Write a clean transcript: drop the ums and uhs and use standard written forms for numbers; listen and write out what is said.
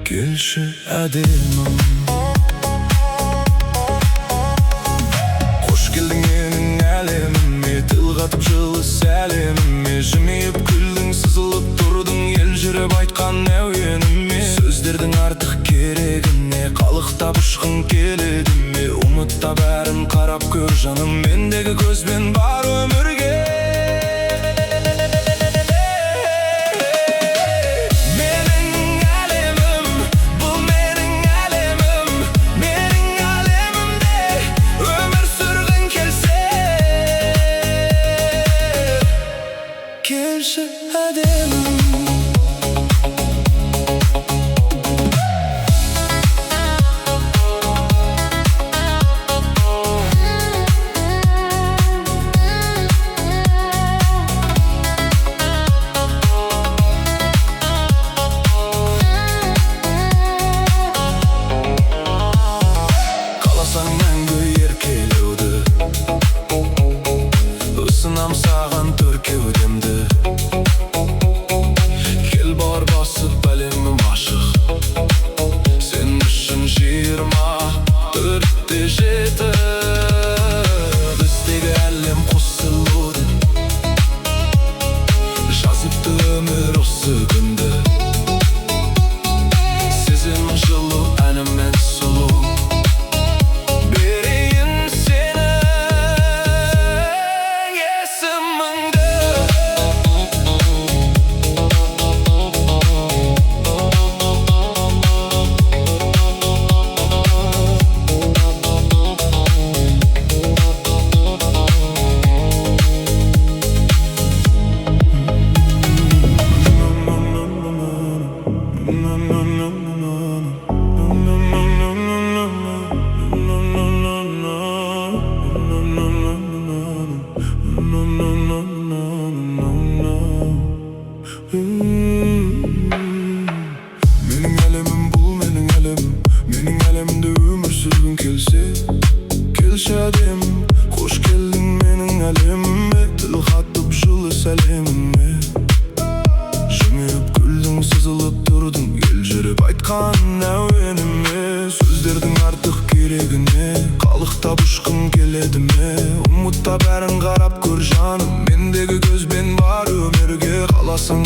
Келші әдемім, қош келдің менің әлеміме, тіл қатып жылы сәлеміме. Жымиып күлдің, сызылып тұрдың, ел жүріп айтқан әуеніме. Сөздердің артық керегіне, қалықтап ұшқың келеді ме? Ұмытта бәрін қарап көр жаным, мендегі көзбен бар өмірге. Келші әдемім, қаласаң мәңгі еркелеуді, ұсынам саған төр кеудемді. Кел бар басып әлемім ашық, сен үшін 24/7. Біздегі әлем қосылуды, жазыпты өмір осы күнді. Сеземін жылу әнімен сұлу, берейін сенің есіміңді. Менің әлемім, бұл менің әлемім, менің әлемімде өмір сүргің келсе, келші әдемім, қош келдің менің әлеміме, тіл қатып жылы сәлеміме. Жымиып күлдің, сызылып тұрдың, ел жүріп айтқан әуеніме. Сөздердің артық керегіне, қалықтап ұшқың келеді ме? Ұмытта бәрін қарап көр жаным, мендегі көзбен бар өмірге. Қаласаң